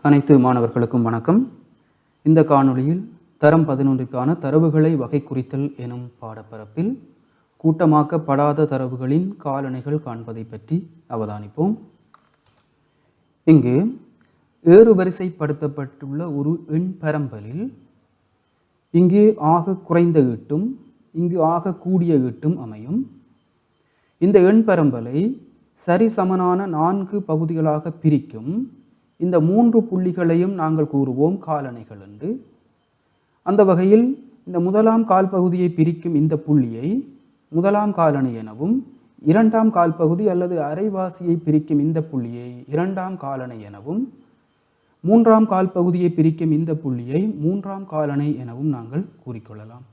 அனைத்து மாணவர்களுக்கும் வணக்கம். இந்த காணொளியில் தரம் 11க்கான தரவுகளை வகை குறித்தல் எனும் பாடப்பரப்பில் கூட்டமாக்கப்படாத தரவுகளின் காலணிகள் காண்பதை பற்றி அவதானிப்போம். இங்கு ஏறுவரிசைப்படுத்தப்பட்டுள்ள ஒரு எண் பரம்பலில் இங்கு ஆக குறைந்த ஈட்டும் இங்கு ஆக கூடிய ஈட்டும் அமையும். இந்த எண் பரம்பலை சரிசமனான 4 பகுதிகளாக பிரிக்கும் இந்த 3 புள்ளிகளையும் நாங்கள் கூறுவோம் காலணிகள் என்று. அந்த வகையில் இந்த முதலாம் கால் பகுதியை பிரிக்கும் இந்த புள்ளியை முதலாம் காலணி எனவும், இரண்டாம் கால் பகுதி அல்லது அரைவாசியை பிரிக்கும் இந்த புள்ளியை இரண்டாம் காலணி எனவும், மூன்றாம் கால் பகுதியை பிரிக்கும் இந்த புள்ளியை மூன்றாம் காலணி எனவும் நாங்கள் கூறிக்கொள்ளலாம்.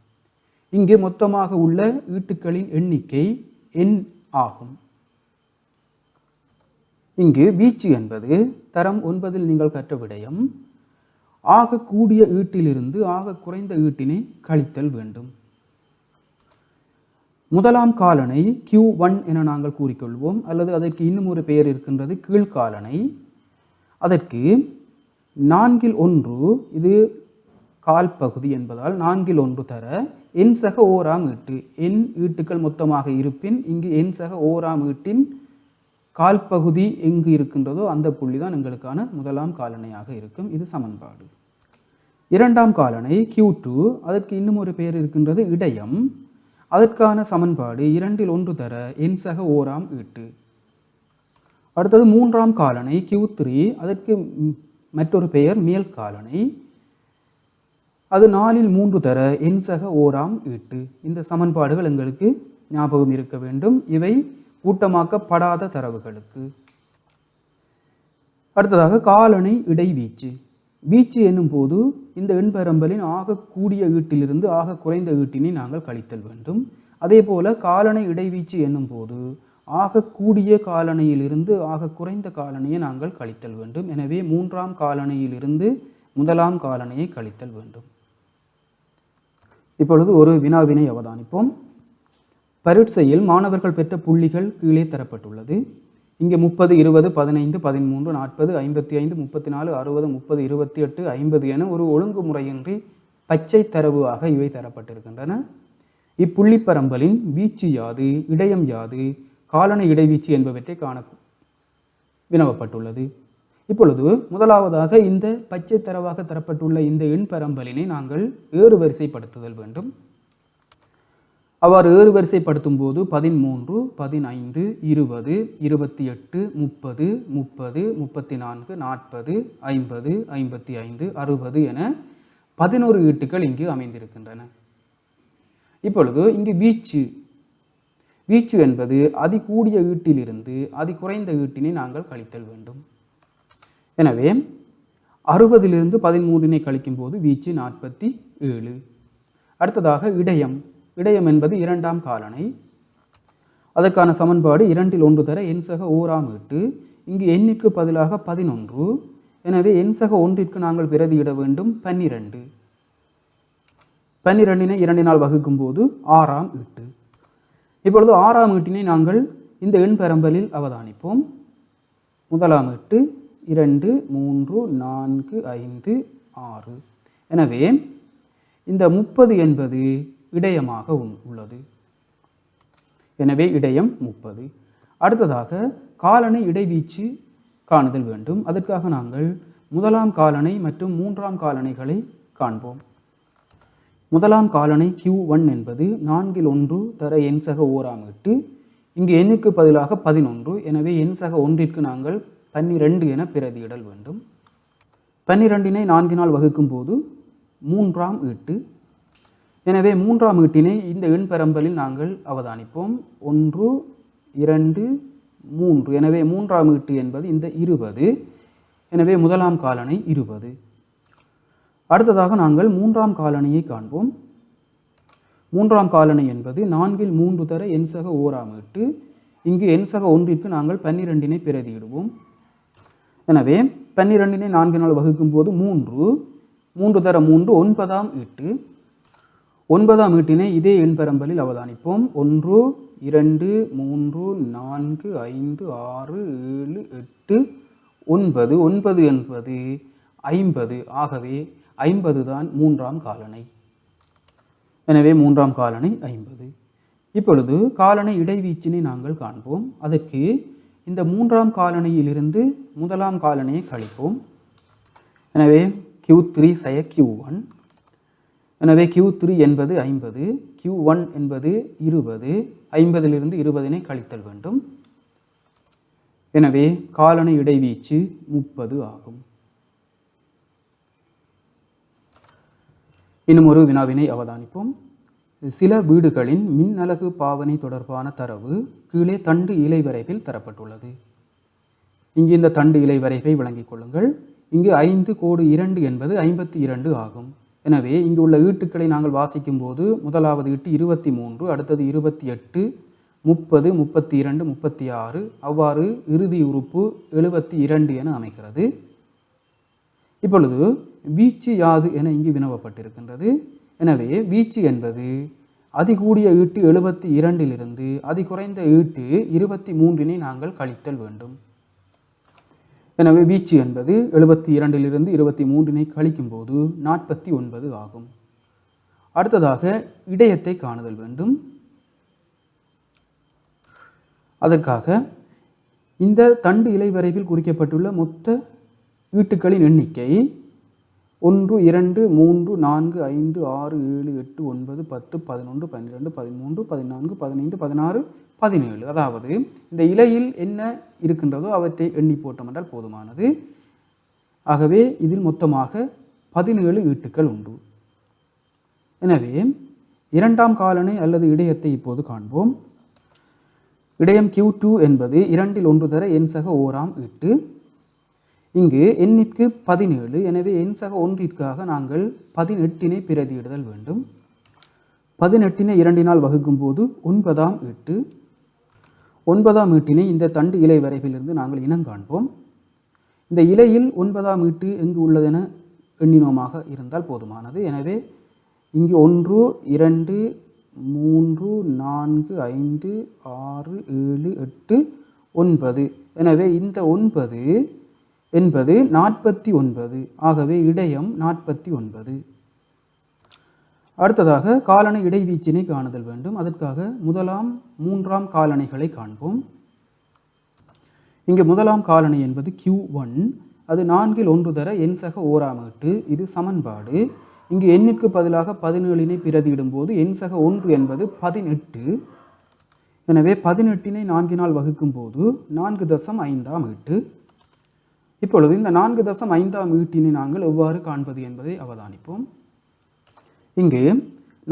இங்கு மொத்தமாக உள்ள ஈட்டுக்களின் எண்ணிக்கை n ஆகும். இங்கு வீச்சு என்பது தரம் 9 நீங்கள் கற்ற விடயம். ஆக கூடிய ஈட்டிலிருந்து ஆக குறைந்த ஈட்டினை கழித்தல் வேண்டும். முதலாம் காலனை Q1 என நாங்கள் கூறிக்கொள்வோம், அல்லது அதற்கு இன்னும் ஒரு பெயர் இருக்கின்றது, கீழ்காலனை. அதற்கு 4/1 இது கால் பகுதி என்பதால் 4/1 தர n சக ஓராம் ஈட்டு, n ஈட்டுக்கள் மொத்தமாக இருப்பின் இங்கு n சக ஓராம் ஈட்டின் கால் பகுதி எங்கு இருக்கின்றதோ அந்த புள்ளி தான் எங்களுக்கான முதலாம் காலனையாக இருக்கும். இது சமன்பாடு. இரண்டாம் காலனை Q2, அதற்கு இன்னும் ஒரு பெயர் இருக்கின்றது, இடையம். அதற்கான சமன்பாடு 2/1 தர n சக ஓராம் ஈட்டு. அடுத்தது மூன்றாம் காலனை Q3, அதற்கு மற்றொரு பெயர் மேல் காலனை. அது 4/3 தர n சக ஓராம் ஈட்டு. இந்த சமன்பாடுகள் எங்களுக்கு ஞாபகம் இருக்க வேண்டும். இவை கூட்டமாக்கப்படாத தரவுகளுக்கு. அடுத்ததாக காலணி இடைவீச்சு. வீச்சு என்னும் போது இந்த எண் பரம்பலின் ஆக கூடிய ஈட்டிலிருந்து ஆக குறைந்த ஈட்டினை நாங்கள் கழித்தல் வேண்டும். அதே போல காலணி இடைவீச்சு என்னும் போது ஆக கூடிய காலணியிலிருந்து ஆக குறைந்த காலணியை நாங்கள் கழித்தல் வேண்டும். எனவே மூன்றாம் காலணியிலிருந்து முதலாம் காலணியை கழித்தல் வேண்டும். இப்பொழுது ஒரு வினாவினை அவதானிப்போம். பரீட்சையில் மாணவர்கள் பெற்ற புள்ளிகள் கீழே தரப்பட்டுள்ளது. இங்கே 30, 20, 15, 13, 40, 55, 34, 60, 30, 28, 50 என ஒரு ஒழுங்குமுறையின்றி பச்சை தரவாக இவை தரப்பட்டிருக்கின்றன. இப்புள்ளி பரம்பலின் வீச்சு யாது, இடையம் யாது, காலணி இடைவீச்சு என்பவற்றை காண வினவப்பட்டுள்ளது. இப்பொழுது முதலாவதாக இந்த பச்சை தரவாக தரப்பட்டுள்ள இந்த எண் பரம்பலினை நாங்கள் ஏறுவரிசைப்படுத்துதல் வேண்டும். அவ்வாறு ஏறுவரிசைப்படுத்தும் போது 13, 15, 20, 28, 30, 30, 34, 40, 50, 55, 60 என 11 ஈட்டுக்கள் இங்கு அமைந்திருக்கின்றன. இப்பொழுது இங்கு வீச்சு என்பது அதி கூடிய ஈட்டிலிருந்து அதி குறைந்த ஈட்டினை நாங்கள் கழித்தல் வேண்டும். எனவே 60லிருந்து 13 கழிக்கும் போது வீச்சு 47. அடுத்ததாக இடையம் என்பது இரண்டாம் காலனை. அதற்கான சமன்பாடு 2/1 தர n சக ஓராம் ஈட்டு. இங்கு எண்ணிற்கு பதிலாக 11. எனவே n சக 1ற்கு நாங்கள் பிரதியிட வேண்டும் 12. 12 2 வகுக்கும் போது ஆறாம் ஈட்டு. இப்பொழுது ஆறாம் ஈட்டினை நாங்கள் இந்த எண் பரம்பலில் அவதானிப்போம். முதலாம் ஈட்டு 2, 3, 4, 5, 6. எனவே இந்த 30 என்பது இடையமாக உள்ளது. எனவே இடையம் 30. அடுத்ததாக காலணி இடைவீச்சு காணுதல் வேண்டும். அதற்காக நாங்கள் முதலாம் காலணை மற்றும் மூன்றாம் காலணிகளை காண்போம். முதலாம் காலணை Q1 என்பது 4/1 தர n சக ஓராம் ஈட்டு. இங்கு எண்ணுக்கு பதிலாக 11. எனவே n சக 1ற்கு நாங்கள் 12 என பிரதியிடல் வேண்டும். 12 4 வகுக்கும் போது மூன்றாம் ஈட்டு. எனவே மூன்றாம் ஈட்டினை இந்த எண் பரம்பலில் நாங்கள் அவதானிப்போம். 1, 2, 3. எனவே மூன்றாம் ஈட்டு என்பது இந்த 20. எனவே முதலாம் காலணை 20. அடுத்ததாக நாங்கள் மூன்றாம் காலணியை காண்போம். மூன்றாம் காலணி என்பது 4/3 தர n சக ஓராம் ஈட்டு. இங்கு n சக 1ற்கு நாங்கள் 12 பிரதியிடுவோம். எனவே 12 4 வகுக்கும் போது 3 தர 3 9ஆம் ஈட்டு. 9ஆம் ஈட்டினை இதே எண் பரம்பலில் அவதானிப்போம். 1, 2, 3, 4, 5, 6, 7, 8, 9. 9 என்பது 50. ஆகவே 50 தான் மூன்றாம் காலனை. எனவே மூன்றாம் காலனை 50. இப்பொழுது காலனை இடைவீச்சினை நாங்கள் காண்போம். அதற்கு இந்த மூன்றாம் காலனையிலிருந்து முதலாம் காலனையை கழிப்போம். எனவே Q3 சய Q1. எனவே Q3 என்பது 50, Q1 என்பது 20. 50லிருந்து 20னை கழித்தல் வேண்டும். எனவே காலனை இடைவீச்சு 30 ஆகும். இன்னும் ஒரு வினாவினை அவதானிப்போம். சில வீடுகளின் மின்னலகு பாவனை தொடர்பான தரவு கீழே தண்டு இலை வரைவில் தரப்பட்டுள்ளது. இங்கு இந்த தண்டு இலை வரைவை விளங்கிக் கொள்ளுங்கள். இங்கு 5/2 என்பது 52 ஆகும். எனவே இங்கு உள்ள ஈட்டுக்களை நாங்கள் வாசிக்கும் போது முதலாவது ஈட்டு 23, அடுத்தது 28, 30, 32, 36, அவ்வாறு இறுதி உறுப்பு 72 என அமைகிறது. இப்பொழுது வீச்சு யாது என இங்கு வினவப்பட்டிருக்கின்றது. எனவே வீச்சு என்பது அதிகூடிய ஈட்டு 72லிருந்து அதிகுறைந்த ஈட்டு 23னை நாங்கள் கழித்தல் வேண்டும். எனவே வீச்சு என்பது 72லிருந்து 23னை கழிக்கும் போது 49 ஆகும். அடுத்ததாக இடையத்தை காணுதல் வேண்டும். அதற்காக இந்த தண்டு இலை வரைவில் குறிக்கப்பட்டுள்ள மொத்த ஈட்டுக்களின் எண்ணிக்கை 1, 2, 3, 4, 5, 6, 7, 8, 9, 10, 11, 12, 13, 14, 15, 16, 17. அதாவது இந்த இலையில் என்ன இருக்கின்றதோ அவற்றை எண்ணி போட்டோம் என்றால் போதுமானது. ஆகவே இதில் மொத்தமாக 17 ஈட்டுக்கள் உண்டு. எனவே இரண்டாம் காலனை அல்லது இடையத்தை இப்போது காண்போம். இடையம் Q2 என்பது 2இல் 1 தர எண் சக ஓராம் ஈட்டு. இங்கு எண்ணிற்கு 17. எனவே எண் சக ஒன்றிற்காக நாங்கள் 18னை பிரதியிடுதல் வேண்டும். 18னை 2னால் வகுக்கும் போது 9ஆம் ஈட்டு. 9ஆம் ஈட்டினை இந்த தண்டு இலை வரைவிலிருந்து நாங்கள் இனங்காண்போம். இந்த இலையில் 9ஆம் ஈட்டு எங்கு உள்ளதென எண்ணினோமாக இருந்தால் போதுமானது. எனவே இங்கு 1, 2, 3, 4, 5, 6, 7, 8, 9. எனவே இந்த 9 என்பது 49. ஆகவே இடையம் 49. அடுத்ததாக காலனை இடைவீச்சினை காணுதல் வேண்டும். அதற்காக முதலாம் மூன்றாம் காலனைகளை காண்போம். இங்கு முதலாம் காலனை என்பது Q1. அது 4இல் 1 தர எண் சக ஓராம் ஈட்டு. இது சமன்பாடு. இங்கு எண்ணிற்கு பதிலாக 17னை பிரதியிடும் போது எண் சக 1 என்பது 18. எனவே 18னை 4னால் வகுக்கும் போது 4.5ஆம் ஈட்டு. இப்பொழுது இந்த 4.5ஆம் ஈட்டினை நாங்கள் எவ்வாறு காண்பது என்பதை அவதானிப்போம். இங்கு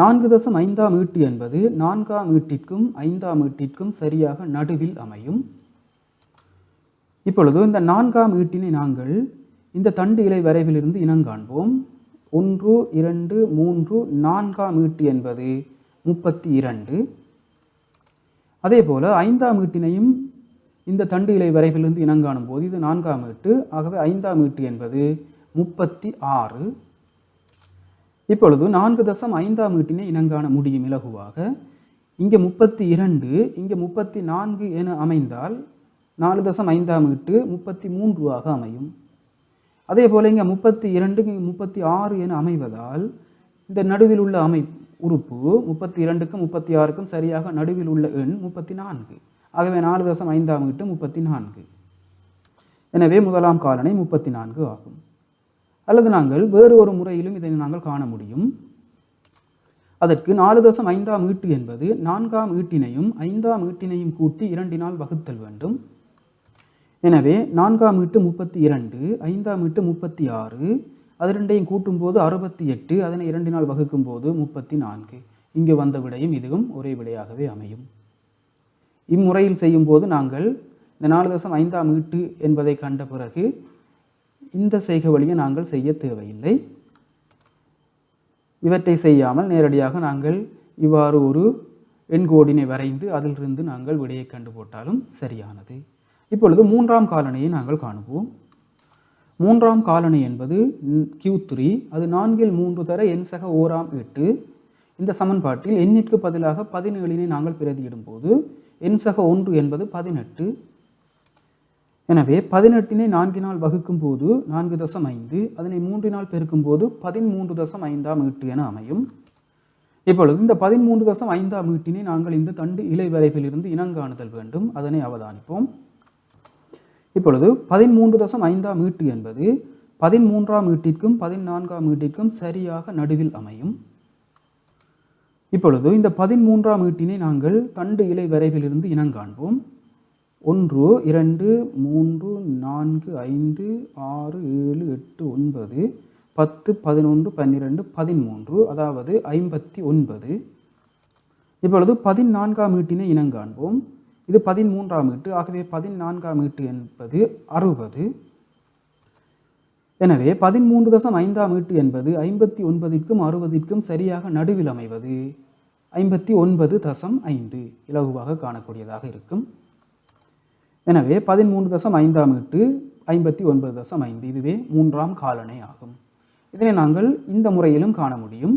4.5ஆம் ஈட்டு என்பது 4ஆம் ஈட்டிற்கும் 5ஆம் ஈட்டிற்கும் சரியாக நடுவில் அமையும். இப்பொழுது இந்த 4ஆம் ஈட்டினை நாங்கள் இந்த தண்டு இலை வரைவிலிருந்து இனங்காண்போம். 1, 2, 3, 4ஆம் ஈட்டு என்பது 32. அதே போல 5ஆம் ஈட்டினையும் இந்த தண்டு இலை வரைவிலிருந்து இனங்காணும் போது இது 4ஆம் ஈட்டு. ஆகவே 5ஆம் ஈட்டு என்பது 36. இப்பொழுது 4.5ஆம் ஈட்டினை இனங்காண முடியும் இலகுவாக. இங்கே 32, இங்கே 34 என அமைந்தால் 4.5ஆம் ஈட்டு 33 ஆக அமையும். அதே போல இங்கே 32, 36 என அமைவதால் இந்த நடுவில் உள்ள உறுப்பு 32க்கும் 36க்கும் சரியாக நடுவில் உள்ள எண் 34. ஆகவே 4.5ஆம் ஈட்டு 34. எனவே முதலாம் காலனை 34 ஆகும். அல்லது நாங்கள் வேறு ஒரு முறையிலும் இதை நாங்கள் காண முடியும். அதற்கு 4.5ஆம் ஈட்டு என்பது 4ஆம் ஈட்டினையும் 5ஆம் ஈட்டினையும் கூட்டி 2னால் வகுத்தல் வேண்டும். எனவே 4ஆம் ஈட்டு 32, 5ஆம் ஈட்டு 36, அது ரெண்டையும் கூட்டும் போது 68, அதனை 2னால் வகுக்கும் போது 34. இங்கு வந்த விடையும் இதுவும் ஒரே விடையாகவே அமையும். இம்முறையில் செய்யும் போது நாங்கள் இந்த 4.5ஆம் ஈட்டு என்பதை கண்ட பிறகு இந்த செய்கை வழியை நாங்கள் செய்ய தேவையில்லை. இவற்றை செய்யாமல் நேரடியாக நாங்கள் இவ்வாறு ஒரு எண்கோடினை வரைந்து அதிலிருந்து நாங்கள் விடையை கண்டு போட்டாலும் சரியானது. இப்பொழுது மூன்றாம் காலனையை நாங்கள் காணுவோம். மூன்றாம் காலனை என்பது Q3. அது 4இல் 3 தர எண் சக ஓராம் ஈட்டு. இந்த சமன்பாட்டில் எண்ணிற்கு பதிலாக 17னை நாங்கள் பிரதியிடும் போது எண் சக 1 என்பது 18. எனவே 18 4 வகுக்கும் போது 4.5, அதனை 3 பெருக்கும் போது 13.5 ஈட்டு என அமையும். இப்பொழுது இந்த 13.5 ஈட்டினை நாங்கள் இந்த தண்டு இலை வரைபிலிருந்து இனங்காணுதல் வேண்டும். அதனை அவதானிப்போம். இப்பொழுது 13.5 ஈட்டு என்பது 13ஆம் ஈட்டிற்கும் 14ஆம் ஈட்டிற்கும் சரியாக நடுவில் அமையும். இப்பொழுது இந்த 13ஆம் ஈட்டினை நாங்கள் தண்டு இலை வரைபிலிருந்து இனங்காண்போம். 1 2 3 4 5 6 7 8 9 10 11 12 13, அதாவது 59. இப்பொழுது 14ஆம் ஈட்டினை இனங்காண்போம். இது 13ஆம் ஈட்டு. ஆகவே 14ஆம் ஈட்டு என்பது 60. எனவே 13.5 ஈட்டு என்பது 59ற்கும் 60ற்கும் சரியாக நடுவில் அமைவது 59.5 இலகுவாக காணக்கூடியதாக இருக்கும். எனவே 13.5 ஈட்டு 59.5, இதுவே 3ஆம் காலனை ஆகும். இதனை நாங்கள் இந்த முறையிலும் காண முடியும்.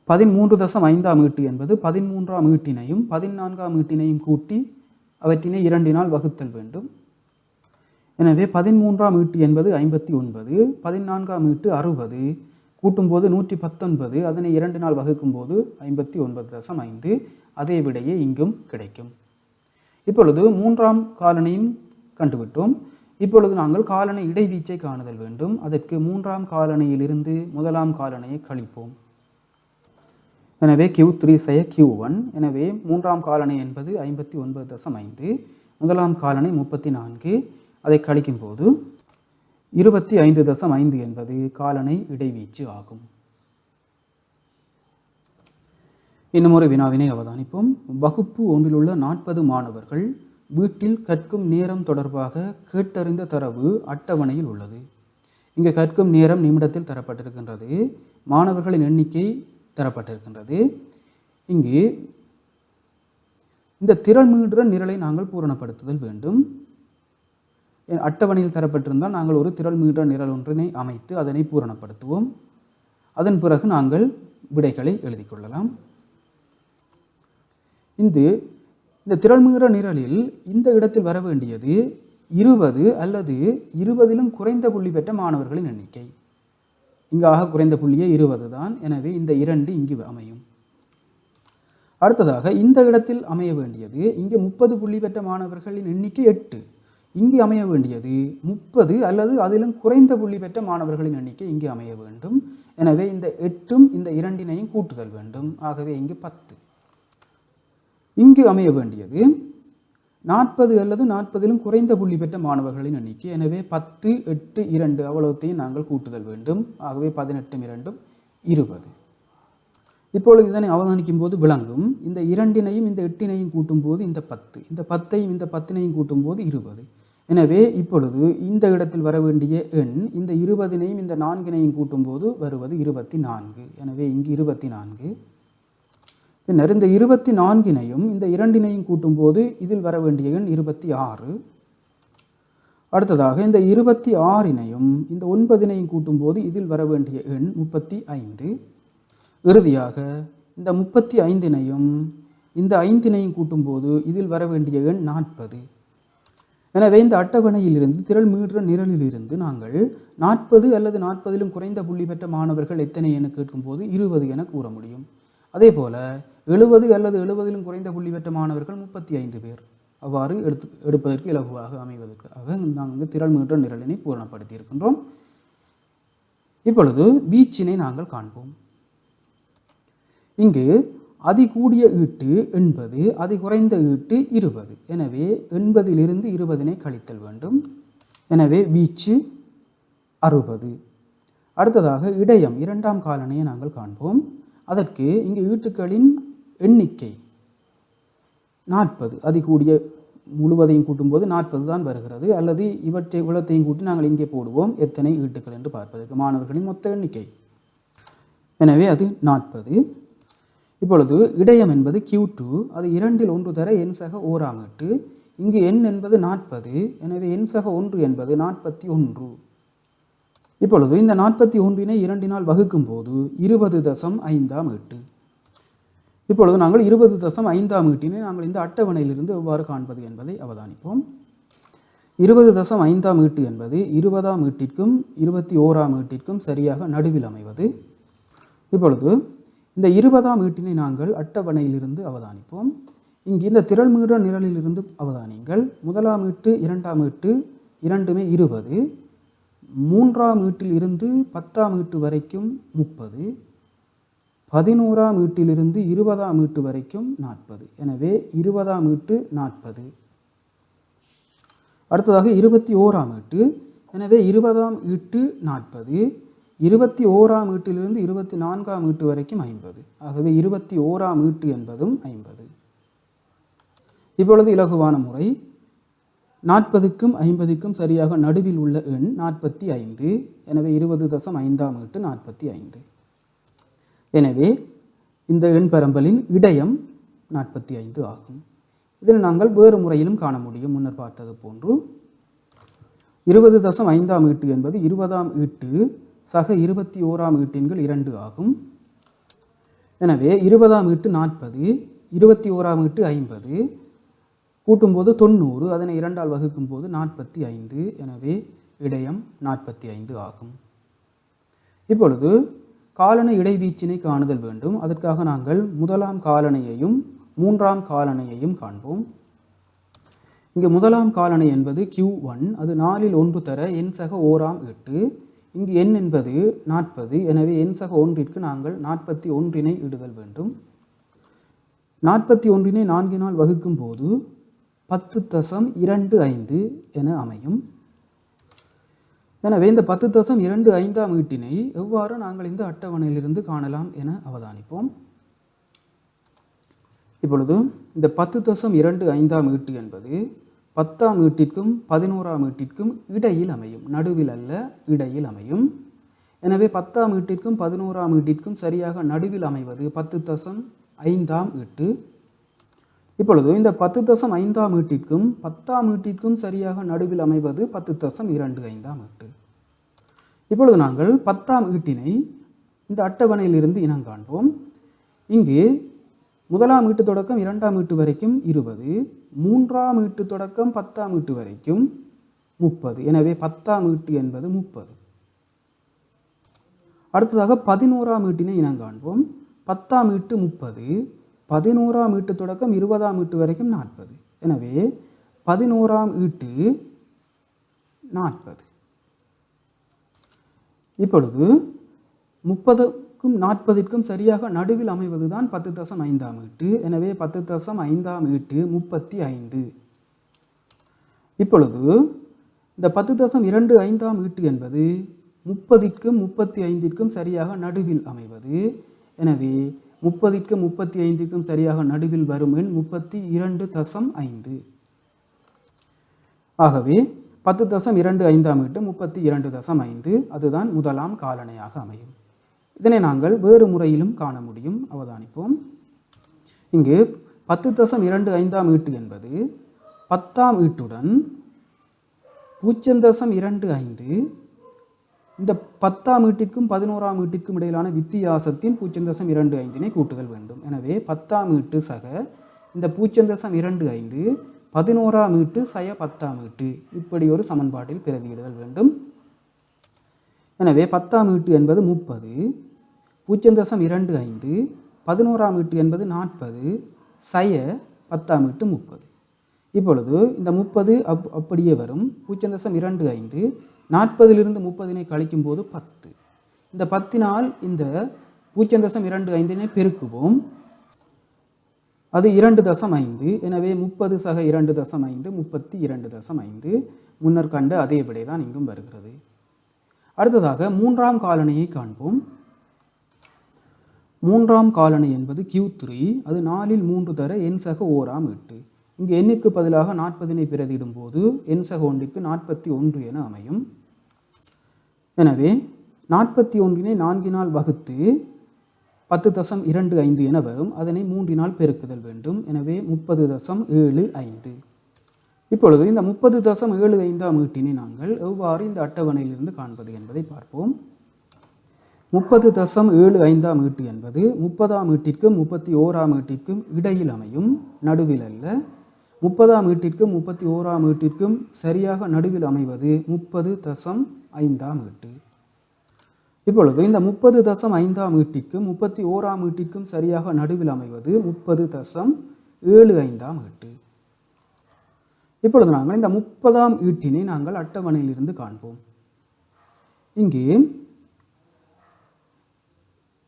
13.5 ஈட்டு என்பது 13ஆம் ஈட்டினையும் 14ஆம் ஈட்டினையும் கூட்டி அவற்றினை 2 வகுத்தல் வேண்டும். எனவே 13ஆம் ஈட்டு என்பது 59, 14ஆம் ஈட்டு 60, கூட்டும்போது 119, அதனை 2 வகுக்கும் போது 59.5. அதே விடையே இங்கும் கிடைக்கும். இப்பொழுது 3ஆம் காலனையும் கண்டுவிட்டோம். இப்பொழுது நாங்கள் காலனை இடைவீச்சை காணுதல் வேண்டும். அதற்கு 3ஆம் காலனையிலிருந்து முதலாம் காலனையை கழிப்போம். எனவே Q3 செய்ய Q1. எனவே 3ஆம் காலனை என்பது 59.5, முதலாம் காலனை 34, அதை கழிக்கும் போது 25.5 என்பது காலனை இடைவீச்சு ஆகும். இன்னும் ஒரு வினாவினை அவதானிப்போம். வகுப்பு ஒன்றில் உள்ள 40 மாணவர்கள் வீட்டில் கற்கும் நேரம் தொடர்பாக கேட்டறிந்த தரவு அட்டவணையில் உள்ளது. இங்கு கற்கும் நேரம் நிமிடத்தில் தரப்பட்டிருக்கின்றது. மாணவர்களின் எண்ணிக்கை தரப்பட்டிருக்கின்றது. இங்கு இந்த திறன்மீடுற நிரலை நாங்கள் பூரணப்படுத்துதல் வேண்டும். அட்டவணையில் தரப்பட்டிருந்தால் நாங்கள் ஒரு திறன்மீடுற நிரல் ஒன்றினை அமைத்து அதனை பூரணப்படுத்துவோம். அதன் பிறகு நாங்கள் விடைகளை எழுதி கொள்ளலாம். இந்த திறன்மீடுற நிரலில் இந்த இடத்தில் வர வேண்டியது 20 அல்லது 20லும் குறைந்த புள்ளி பெற்ற மாணவர்களின் எண்ணிக்கை. இங்காக குறைந்த புள்ளியே 20 தான். எனவே இந்த 2 இங்கு அமையும். அடுத்ததாக இந்த இடத்தில் அமைய வேண்டியது, இங்கே 30 புள்ளி பெற்ற மாணவர்களின் எண்ணிக்கை 8. இங்கு அமைய வேண்டியது 30 அல்லது அதிலும் குறைந்த புள்ளி பெற்ற மாணவர்களின் எண்ணிக்கை இங்கு அமைய வேண்டும். எனவே இந்த 8ம் இந்த 2னையும் கூட்டுதல் வேண்டும். ஆகவே இங்கு 10. இங்கு அமைய வேண்டியது 40 அல்லது 40லும் குறைந்த புள்ளி பெற்ற மாணவர்களின் எண்ணிக்கை. எனவே 10 8 2 அவ்வளவுத்தையும் நாங்கள் கூட்டுதல் வேண்டும். ஆகவே 18 2 20. இப்பொழுது இதனை அவதானிக்கும் போது விளங்கும். இந்த 2னையும் இந்த 8னையும் கூட்டும் போது இந்த 10, இந்த 10ஐயும் இந்த 10னையும் கூட்டும் போது 20. எனவே இப்பொழுது இந்த இடத்தில் வர வேண்டிய எண் இந்த 20னையும் இந்த 4னையும் கூட்டும் போது வருவது 24. எனவே இங்கு 24. பின்னர் இந்த 24னையும் இந்த 2னையும் கூட்டும் போது இதில் வர வேண்டிய எண் 26. அடுத்ததாக இந்த 26னையும் இந்த 9னையும் கூட்டும் போது இதில் வர வேண்டிய எண் 35. இறுதியாக இந்த 35னையும் இந்த 5னையும் கூட்டும் போது இதில் வர வேண்டிய எண் 40. எனவே இந்த அட்டவணையிலிருந்து திறன்மீடுற நிரலிலிருந்து நாங்கள் 40 அல்லது 40லும் குறைந்த புள்ளி பெற்ற மாணவர்கள் எத்தனை என கேட்கும்போது 20 என கூற முடியும். அதே போல 70 அல்லது 70லும் குறைந்த புள்ளி பெற்ற மாணவர்கள் 35 பேர். அவ்வாறு எடுப்பதற்கு இலகுவாக அமைவதற்காக நாங்கள் திறன்மீடுற நிரலினை பூரணப்படுத்தி இருக்கின்றோம். இப்பொழுது வீச்சினை நாங்கள் காண்போம். இங்கு அதிகூடிய ஈட்டு 80, அதிகுறைந்த ஈட்டு 20. எனவே 80லிருந்து 20னை கழித்தல் வேண்டும். எனவே வீச்சு 60. அடுத்ததாக இடையம் 2ஆம் காலனையை நாங்கள் காண்போம். அதற்கு இங்கு ஈட்டுக்களின் எண்ணிக்கை 40. அதிகூடிய முழுவதையும் கூட்டும்போது 40 தான் வருகிறது. அல்லது இவற்றை உலகத்தையும் கூட்டி நாங்கள் இங்கே போடுவோம் எத்தனை ஈட்டுக்கள் என்று பார்ப்பதற்கு மாணவர்களின் மொத்த எண்ணிக்கை. எனவே அது 40. இப்பொழுது இடையம் என்பது Q2, அது 2ல் 1 தர எண் சக ஓராம் ஈட்டு. இங்கு எண் என்பது 40. எனவே எண் சக 1 என்பது 41. இப்பொழுது இந்த 41னை 2 வகுக்கும் போது 20.5 ஈட்டு. இப்பொழுது நாங்கள் 20.5ஆம் ஈட்டினை நாங்கள் இந்த அட்டவணையிலிருந்து எவ்வாறு காண்பது என்பதை அவதானிப்போம். 20.5ஆம் ஈட்டு என்பது 20ஆம் ஈட்டிற்கும் 21ஆம் ஈட்டிற்கும் சரியாக நடுவில் அமைவது. இப்பொழுது இந்த 20ஆம் ஈட்டினை நாங்கள் அட்டவணையிலிருந்து அவதானிப்போம். இங்கு இந்த திரள்மீற நிரலிலிருந்து அவதானிங்கள். முதலாம் ஈட்டு 2ஆம் ஈட்டு இரண்டுமே 20, 3ஆம் ஈட்டில் இருந்து 10ஆம் ஈட்டு வரைக்கும் 30, 11ஆம் ஈட்டிலிருந்து 20ஆம் ஈட்டு வரைக்கும் 40. எனவே 20ஆம் ஈட்டு 40. அடுத்ததாக 21ஆம் ஈட்டு. எனவே 20ஆம் ஈட்டு 40, 21ஆம் ஈட்டிலிருந்து 24ஆம் ஈட்டு வரைக்கும் 50. ஆகவே 21ஆம் ஈட்டு என்பதும் 50. இப்பொழுது இலகுவான முறை. 40க்கும் 50க்கும் சரியாக நடுவில் உள்ள எண் 45. எனவே 20.5ஆம் ஈட்டு 45. எனவே இந்த எண் பரம்பலின் இடையம் 45 ஆகும். இதில் நாங்கள் வேறு முறையிலும் காண முடியும். முன்னர் பார்த்தது போன்று 20.5ஆம் ஈட்டு என்பது 20ஆம் ஈட்டு சக 21ஆம் ஈட்டின்கள் 2 ஆகும். எனவே 20ஆம் ஈட்டு 40, 21ஆம் ஈட்டு 50, கூட்டும்போது 90, அதனை 2ஆல் வகுக்கும் போது 45. எனவே இடையம் 45 ஆகும். இப்பொழுது காலணை இடைவீச்சினை காணுதல் வேண்டும். அதற்காக நாங்கள் முதலாம் காலணையையும் 3ஆம் காலணையையும் காண்போம். இங்கு முதலாம் காலணை என்பது Q1, அது 4இல் 1 தர n சக 1ஆம் ஈட்டு. இங்கு n என்பது 40, எனவே n சக 1ற்கு நாங்கள் 41னை இடுதல் வேண்டும். 41னை 4ஆல் வகுக்கும் போது 10.25 என அமையும். எனவே இந்த 10.25ஆம் ஈட்டினை எவ்வாறு நாங்கள் இந்த அட்டவணையிலிருந்து காணலாம் என அவதானிப்போம். இப்பொழுது இந்த 10.25ஆம் ஈட்டு என்பது 10ஆம் ஈட்டிற்கும் 11ஆம் ஈட்டிற்கும் இடையில் அமையும். நடுவில் அல்ல, இடையில் அமையும். எனவே 10ஆம் ஈட்டிற்கும் 11ஆம் ஈட்டிற்கும் சரியாக நடுவில் அமைவது 10.5ஆம் ஈட்டு. இப்பொழுது இந்த 10.5ஆம் ஈட்டிற்கும் 10ஆம் ஈட்டிற்கும் சரியாக நடுவில் அமைவது 10.25ஆம் ஈட்டு. இப்பொழுது நாங்கள் 10ஆம் ஈட்டினை இந்த அட்டவணையிலிருந்து இனங்காண்போம். இங்கு முதலாம் ஈட்டு தொடக்கம் 2ஆம் ஈட்டு வரைக்கும் 20, 3ஆம் ஈட்டு தொடக்கம் 10ஆம் ஈட்டு வரைக்கும் 30. எனவே 10ஆம் ஈட்டு என்பது 30. அடுத்ததாக 11ஆம் ஈட்டினை இனங்காண்போம். 10ஆம் ஈட்டு 30, 11ஆம் ஈட்டு தொடக்கம் 20ஆம் ஈட்டு வரைக்கும் 40. எனவே 11ஆம் ஈட்டு 40. இப்பொழுது 30க்கும் 40ற்கும் சரியாக நடுவில் அமைவதுதான் 10.5ஆம் ஈட்டு. எனவே 10.5ஆம் ஈட்டு 35. இப்பொழுது இந்த 10.25ஆம் ஈட்டு என்பது 30க்கும் 35ற்கும் சரியாக நடுவில் அமைவது. எனவே 30க்கும் 35க்கும் சரியாக நடுவில் வரும் எண் 32.5. ஆகவே 10.25ஆம் ஈட்டு 32.5. அதுதான் முதலாம் காலணையாக அமையும். இதனை நாங்கள் வேறு முறையிலும் காண முடியும். அவதானிப்போம். இங்கு 10.25ஆம் ஈட்டு என்பது 10ஆம் ஈட்டுடன் 0.25 இந்த 10ஆம் ஈட்டிற்கும் 11ஆம் ஈட்டிற்கும் இடையிலான வித்தியாசத்தின் 0.25னை கூட்டுதல் வேண்டும். எனவே 10ஆம் ஈட்டு சக இந்த 0.25, 11ஆம் ஈட்டு சய 10ஆம் ஈட்டு, இப்படி ஒரு சமன்பாட்டில் பிரதியிடுதல் வேண்டும். எனவே 10ஆம் ஈட்டு என்பது 30, 0.25, 11ஆம் ஈட்டு என்பது 40, சய 10ஆம் ஈட்டு 30. இப்பொழுது இந்த 30 அப்படியே வரும். 0.25, 40லிருந்து 30னை கழிக்கும் போது 10. இந்த 10னால் இந்த 0.25னை பெருக்குவோம். அது 2.5. எனவே 30 சக 2.5 32.5. முன்னர் கண்ட அதே விடை தான் இங்கும் வருகிறது. அடுத்ததாக 3ஆம் காலணையை காண்போம். 3ஆம் காலணை என்பது Q3, அது 4இல் 3 தர n சக 1ஆம் ஈட்டு. இங்கு எண்ணிற்கு பதிலாக 40னை பிரதியிடும் போது n சக 1ற்கு 41 என அமையும். எனவே 41னை 4னால் வகுத்து 10.25 என வரும். அதனை 3னால் பெருக்குதல் வேண்டும். எனவே 30.75. இப்பொழுது இந்த 30.75ஆம் ஈட்டினை நாங்கள் எவ்வாறு இந்த அட்டவணையிலிருந்து காண்பது என்பதை பார்ப்போம். 30.75 ஈட்டு என்பது 30ஆம் ஈட்டிற்கும் 31ஆம் ஈட்டிற்கும் இடையில் அமையும், நடுவில் அல்ல. 30ஆம் ஈட்டிற்கும் 31ஆம் ஈட்டிற்கும் சரியாக நடுவில் அமைவது 30.5ஆம் ஈட்டு. இப்பொழுது இந்த 30.5ஆம் ஈட்டிற்கும் 31ஆம் ஈட்டிற்கும் சரியாக நடுவில் அமைவது 30.75ஆம் ஈட்டு. இப்பொழுது நாங்கள் இந்த 30ஆம் ஈட்டினை நாங்கள் அட்டவணையிலிருந்து காண்போம். இங்கே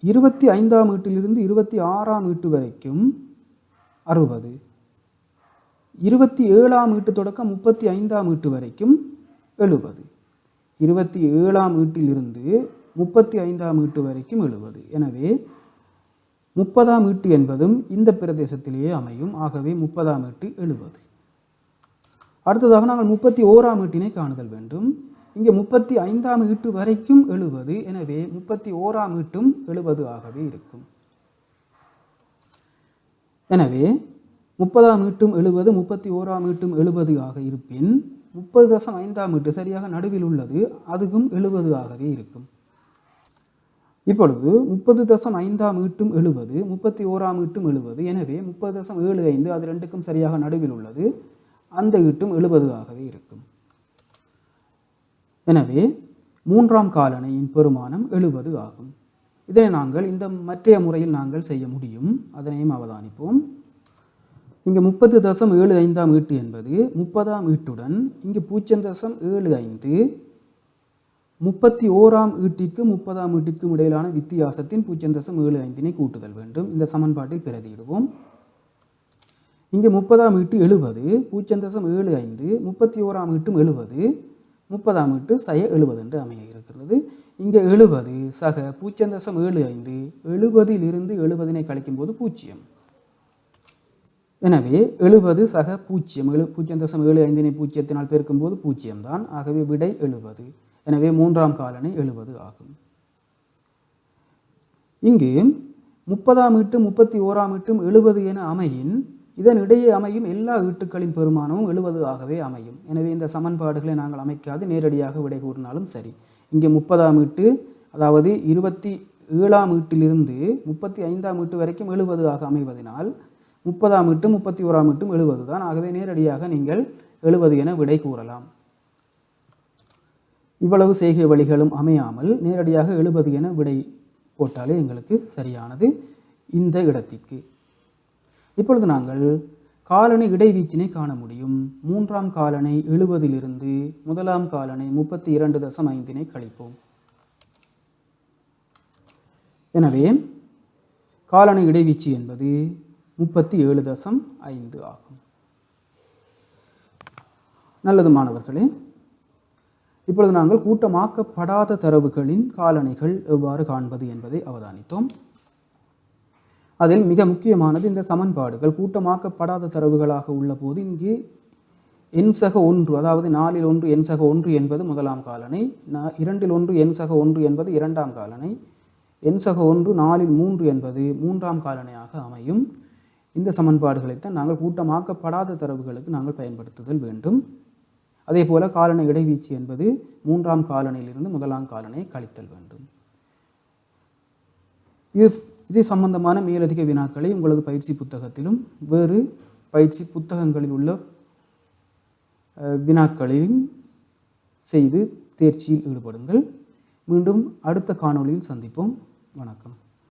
25ஆம் ஈட்டிலிருந்து 26ஆம் ஈட்டு வரைக்கும் 60, 27ஆம் ஈட்டு தொடக்கம் 35ஆம் ஈட்டு வரைக்கும் 70, 27ஆம் ஈட்டிலிருந்து 35ஆம் ஈட்டு வரைக்கும் 70. எனவே 30ஆம் ஈட்டு என்பதும் இந்த பிரதேசத்திலேயே அமையும். ஆகவே 30ஆம் ஈட்டு 70. அடுத்ததாக நாங்கள் 31ஆம் ஈட்டினை காணுதல் வேண்டும். இங்கே 35ஆம் ஈட்டு வரைக்கும் 70. எனவே 31ஆம் ஈட்டும் 70 ஆகவே இருக்கும். எனவே 30ஆம் ஈட்டும் 70, 31ஆம் ஈட்டும் 70 ஆக இருப்பின் 30.5ஆம் ஈட்டு சரியாக நடுவில் உள்ளது, அதுவும் 70 ஆகவே இருக்கும். இப்பொழுது 30.5ஆம் ஈட்டும் 70, 31ஆம் ஈட்டும் 70. எனவே 30.75 அது ரெண்டுக்கும் சரியாக நடுவில் உள்ளது, அந்த ஈட்டும் 70 ஆகவே இருக்கும். எனவே 3ஆம் காலணையின் பெருமானம் 70 ஆகும். இதனை நாங்கள் இந்த மற்றைய முறையில் நாங்கள் செய்ய முடியும், அதனையும் அவதானிப்போம். இங்கே 30.75ஆம் ஈட்டு என்பது 30ஆம் ஈட்டுடன் இங்கு 0.75 31ஆம் ஈட்டிற்கும் 30ஆம் ஈட்டிற்கும் இடையிலான வித்தியாசத்தின் 0.75னை கூட்டுதல் வேண்டும். இந்த சமன்பாட்டில் பிரதியிடுவோம். இங்கே 30ஆம் ஈட்டு 70, 0.75, 31ஆம் ஈட்டும் 70, 30ஆம் ஈட்டு சய 70 என்று அமைய இருக்கிறது. இங்கே 70 சக 0.75, 70லிருந்து 70னை கழிக்கும் போது 0. எனவே 70 சக 0, 0.75னை 0த்தினால் பெருக்கும் போது 0 தான். ஆகவே விடை 70. எனவே 3ஆம் காலணை 70 ஆகும். இங்கு 30ஆம் ஈட்டும் 31ஆம் ஈட்டும் 70 என அமையின், இதன் இடையே அமையும் எல்லா ஈட்டுக்களின் பெருமானமும் 70 ஆகவே அமையும். எனவே இந்த சமன்பாடுகளை நாங்கள் அமைக்காது நேரடியாக விடை கூறினாலும் சரி. இங்கே 30ஆம் ஈட்டு, அதாவது 27ஆம் ஈட்டிலிருந்து 35ஆம் ஈட்டு வரைக்கும் 70 ஆக அமைவதனால் 30ஆம் ஈட்டும் 31ஆம் ஈட்டும் 70 தான். ஆகவே நேரடியாக நீங்கள் 70 என விடை கூறலாம். இவ்வளவு செய்கை வழிகளும் அமையாமல் நேரடியாக 70 என விடை போட்டாலே எங்களுக்கு சரியானது இந்த இடத்திற்கு. இப்பொழுது நாங்கள் காலணை இடைவீச்சினை காண முடியும். 3ஆம் காலணை 70லிருந்து 1ஆம் காலணை 32.5னை கழிப்போம். எனவே காலணை இடைவீச்சு என்பது 37.5 ஆகும். நல்லது மாணவர்களே, இப்பொழுது நாங்கள் கூட்டமாக்கப்படாத தரவுகளின் காலணைகள் எவ்வாறு காண்பது என்பதை அவதானித்தோம். அதில் மிக முக்கியமானது இந்த சமன்பாடுகள் கூட்டமாக்கப்படாத தரவுகளாக உள்ள போது இங்கு எண்சக 1, அதாவது 4ல் 1 எண்சக 1 என்பது 1ஆம் காலணை, 2ல் 1 எண்சக 1 என்பது 2ஆம் காலணை, எண்சக 1 4ல் 3 என்பது 3ஆம் காலணையாக அமையும். இந்த சமன்பாடுகளைத்தான் நாங்கள் கூட்டமாக்கப்படாத தரவுகளுக்கு நாங்கள் பயன்படுத்துதல் வேண்டும். அதே போல காலணை இடைவீச்சு என்பது 3ஆம் காலணையிலிருந்து 1ஆம் காலணையை கழித்தல் வேண்டும். இது சம்பந்தமான மேலதிக வினாக்களை உங்களது பயிற்சி புத்தகத்திலும் வேறு பயிற்சி புத்தகங்களில் உள்ள வினாக்களையும் செய்து தேர்ச்சியில் ஈடுபடுங்கள். மீண்டும் அடுத்த காணொளியில் சந்திப்போம். வணக்கம்.